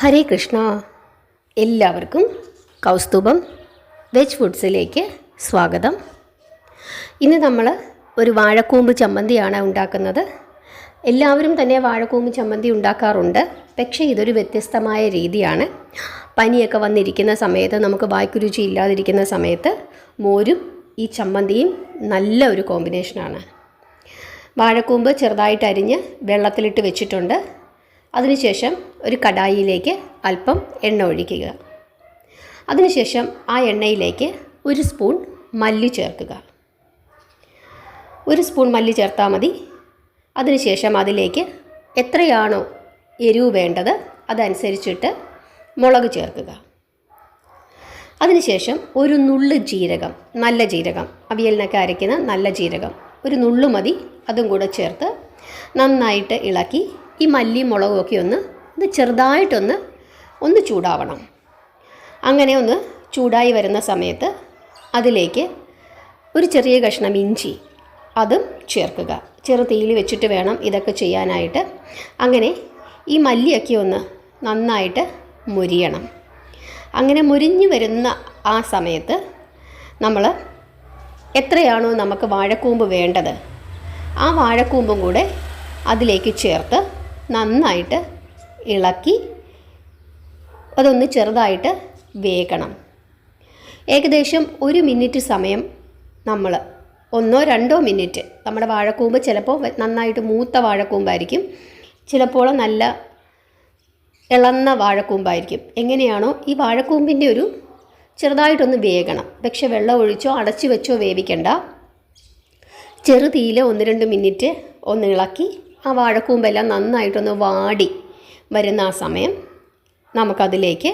ഹരേ കൃഷ്ണ. എല്ലാവർക്കും കൗസ്തുഭം വെജ് ഫുഡ്സിലേക്ക് സ്വാഗതം. ഇന്ന് നമ്മൾ ഒരു വാഴക്കൂമ്പ് ചമ്മന്തിയാണ് ഉണ്ടാക്കുന്നത്. എല്ലാവരും തന്നെ വാഴക്കൂമ്പ് ചമ്മന്തി ഉണ്ടാക്കാറുണ്ട്. പക്ഷേ ഇതൊരു വ്യത്യസ്തമായ രീതിയാണ്. പനിയൊക്കെ വന്നിരിക്കുന്ന സമയത്ത്, നമുക്ക് വായ്ക്ക് രുചി ഇല്ലാതിരിക്കുന്ന സമയത്ത് മോരും ഈ ചമ്മന്തിയും നല്ല ഒരു കോമ്പിനേഷനാണ്. വാഴക്കൂമ്പ് ചെറുതായിട്ട് അരിഞ്ഞ് വെള്ളത്തിലിട്ട് വെച്ചിട്ടുണ്ട്. അതിനുശേഷം ഒരു കടായിയിലേക്ക് അല്പം എണ്ണ ഒഴിക്കുക. അതിനുശേഷം ആ എണ്ണയിലേക്ക് ഒരു സ്പൂൺ മല്ലി ചേർക്കുക. ഒരു സ്പൂൺ മല്ലി ചേർത്താൽ മതി. അതിനുശേഷം അതിലേക്ക് എത്രയാണോ എരിവ് വേണ്ടത് അതനുസരിച്ചിട്ട് മുളക് ചേർക്കുക. അതിനുശേഷം ഒരു നുള്ളു ജീരകം, നല്ല ജീരകം, അവിയലിനൊക്കെ അരയ്ക്കുന്ന നല്ല ജീരകം, ഒരു നുള്ളു മതി, അതും കൂടെ ചേർത്ത് നന്നായിട്ട് ഇളക്കി ഈ മല്ലി മുളകും ഒക്കെ ഇത് ചെറുതായിട്ടൊന്ന് ചൂടാവണം. അങ്ങനെ ഒന്ന് ചൂടായി വരുന്ന സമയത്ത് അതിലേക്ക് ഒരു ചെറിയ കഷ്ണം ഇഞ്ചി അതും ചേർക്കുക. ചെറു തീയിൽ വെച്ചിട്ട് വേണം ഇതൊക്കെ ചെയ്യാനായിട്ട്. അങ്ങനെ ഈ മല്ലിയൊക്കെ ഒന്ന് നന്നായിട്ട് മുരിയണം. അങ്ങനെ മുരിഞ്ഞു വരുന്ന ആ സമയത്ത് നമ്മൾ എത്രയാണോ നമുക്ക് വാഴക്കൂമ്പ് വേണ്ടത് ആ വാഴക്കൂമ്പും കൂടെ അതിലേക്ക് ചേർത്ത് നന്നായിട്ട് ഇളക്കി അതൊന്ന് ചെറുതായിട്ട് വേകണം. ഏകദേശം 1 മിനിറ്റ് സമയം നമ്മൾ 1-2 മിനിറ്റ്, നമ്മുടെ വാഴക്കൂമ്പ് ചിലപ്പോൾ നന്നായിട്ട് മൂത്ത വാഴക്കൂമ്പായിരിക്കും, ചിലപ്പോൾ നല്ല ഇളന്ന വാഴക്കൂമ്പായിരിക്കും. എങ്ങനെയാണോ ഈ വാഴക്കൂമ്പിൻ്റെ ഒരു ചെറുതായിട്ടൊന്ന് വേകണം. പക്ഷെ വെള്ളം ഒഴിച്ചോ അടച്ചു വെച്ചോ വേവിക്കണ്ട. ചെറു തീയിൽ 1-2 മിനിറ്റ് ഒന്ന് ഇളക്കി ആ വാഴക്കൂമ്പെല്ലാം നന്നായിട്ടൊന്ന് വാടി വരുന്ന ആ സമയം നമുക്കതിലേക്ക്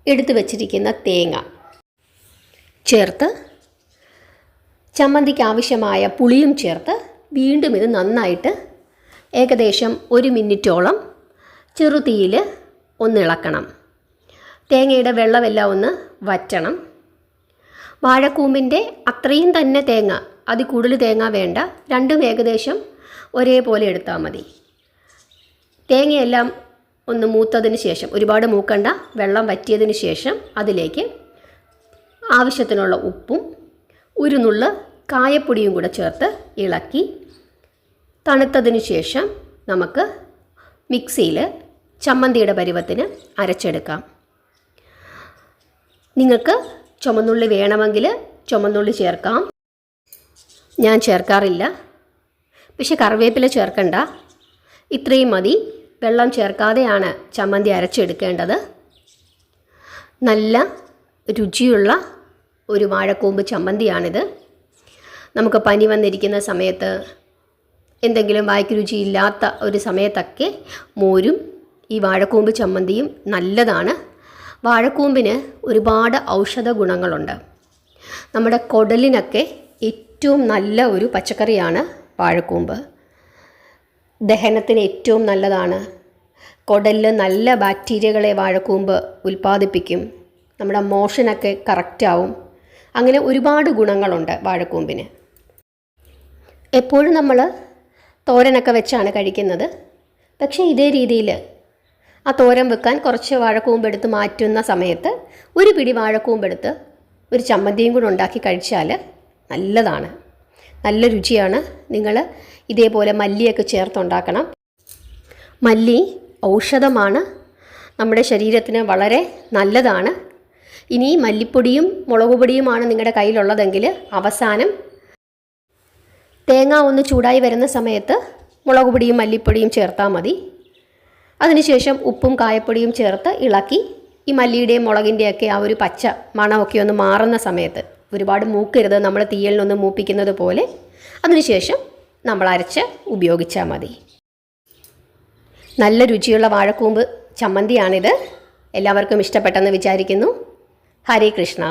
എടുത്തു വച്ചിരിക്കുന്ന തേങ്ങ ചേർത്ത് ചമ്മന്തിക്ക് ആവശ്യമായ പുളിയും ചേർത്ത് വീണ്ടും ഇത് നന്നായിട്ട് ഏകദേശം 1 മിനിറ്റോളം ചെറുതീയിൽ ഒന്ന് ഇളക്കണം. തേങ്ങയുടെ വെള്ളമെല്ലാം ഒന്ന് വറ്റണം. വാഴക്കൂമ്പിൻ്റെ അത്രയും തന്നെ തേങ്ങ, അതിൽ കൂടുതൽ തേങ്ങ വേണ്ട. രണ്ടും ഏകദേശം ഒരേപോലെ എടുത്താൽ മതി. തേങ്ങയെല്ലാം ഒന്ന് മൂത്തതിന് ശേഷം, ഒരുപാട് മൂക്കണ്ട, വെള്ളം വറ്റിയതിന് ശേഷം അതിലേക്ക് ആവശ്യത്തിനുള്ള ഉപ്പും ഒരു നുള്ള് കായപ്പൊടിയും കൂടെ ചേർത്ത് ഇളക്കി തണുത്തതിന് ശേഷം നമുക്ക് മിക്സിയിൽ ചമ്മന്തിയുടെ പരുവത്തിന് അരച്ചെടുക്കാം. നിങ്ങൾക്ക് ചുമന്നുള്ളി വേണമെങ്കിൽ ചുമന്നുള്ളി ചേർക്കാം. ഞാൻ ചേർക്കാറില്ല. പക്ഷെ കറിവേപ്പില ചേർക്കണ്ട. ഇത്രയും മതി. വെള്ളം ചേർക്കാതെയാണ് ചമ്മന്തി അരച്ചെടുക്കേണ്ടത്. നല്ല രുചിയുള്ള ഒരു വാഴക്കൂമ്പ് ചമ്മന്തിയാണിത്. നമുക്ക് പനി വന്നിരിക്കുന്ന സമയത്ത്, എന്തെങ്കിലും വായ്ക്ക് രുചിയില്ലാത്ത ഒരു സമയത്തൊക്കെ മോരും ഈ വാഴക്കൂമ്പ് ചമ്മന്തിയും നല്ലതാണ്. വാഴക്കൂമ്പിന് ഒരുപാട് ഔഷധ ഗുണങ്ങളുണ്ട്. നമ്മുടെ കുടലിനൊക്കെ ഏറ്റവും നല്ല ഒരു പച്ചക്കറിയാണ് വാഴക്കൂമ്പ്. ദഹനത്തിന് ഏറ്റവും നല്ലതാണ്. കുടലിൽ നല്ല ബാക്ടീരിയകളെ വാഴക്കൂമ്പ് ഉൽപ്പാദിപ്പിക്കും. നമ്മുടെ മോഷനൊക്കെ കറക്റ്റാവും. അങ്ങനെ ഒരുപാട് ഗുണങ്ങളുണ്ട് വാഴക്കൂമ്പിന്. എപ്പോഴും നമ്മൾ തോരനൊക്കെ വെച്ചാണ് കഴിക്കുന്നത്. പക്ഷേ ഇതേ രീതിയിൽ ആ തോരൻ വെക്കാൻ കുറച്ച് വാഴക്കൂമ്പെടുത്ത് മാറ്റുന്ന സമയത്ത് ഒരു പിടി വാഴക്കൂമ്പെടുത്ത് ഒരു ചമ്മന്തിയും കൂടെ ഉണ്ടാക്കി കഴിച്ചാൽ നല്ലതാണ്. നല്ല രുചിയാണ്. നിങ്ങൾ ഇതേപോലെ മല്ലിയൊക്കെ ചേർത്തുണ്ടാക്കണം. മല്ലി ഔഷധമാണ്, നമ്മുടെ ശരീരത്തിന് വളരെ നല്ലതാണ്. ഇനി മല്ലിപ്പൊടിയും മുളക് പൊടിയുമാണ് നിങ്ങളുടെ കയ്യിലുള്ളതെങ്കിൽ അവസാനം തേങ്ങ ഒന്ന് ചൂടായി വരുന്ന സമയത്ത് മുളക് പൊടിയും മല്ലിപ്പൊടിയും ചേർത്താൽ മതി. അതിനുശേഷം ഉപ്പും കായപ്പൊടിയും ചേർത്ത് ഇളക്കി ഈ മല്ലിയുടെയും മുളകിൻ്റെയൊക്കെ ആ ഒരു പച്ച മണമൊക്കെ ഒന്ന് മാറുന്ന സമയത്ത്, ഒരുപാട് മൂക്കരുത്, നമ്മൾ തീയലിനൊന്ന് മൂപ്പിക്കുന്നത് പോലെ, അതിനുശേഷം നമ്മൾ അരച്ച് ഉപയോഗിച്ചാൽ മതി. നല്ല രുചിയുള്ള വാഴക്കൂമ്പ് ചമ്മന്തിയാണിത്. എല്ലാവർക്കും ഇഷ്ടപ്പെട്ടെന്ന് വിചാരിക്കുന്നു. ഹരേ കൃഷ്ണ.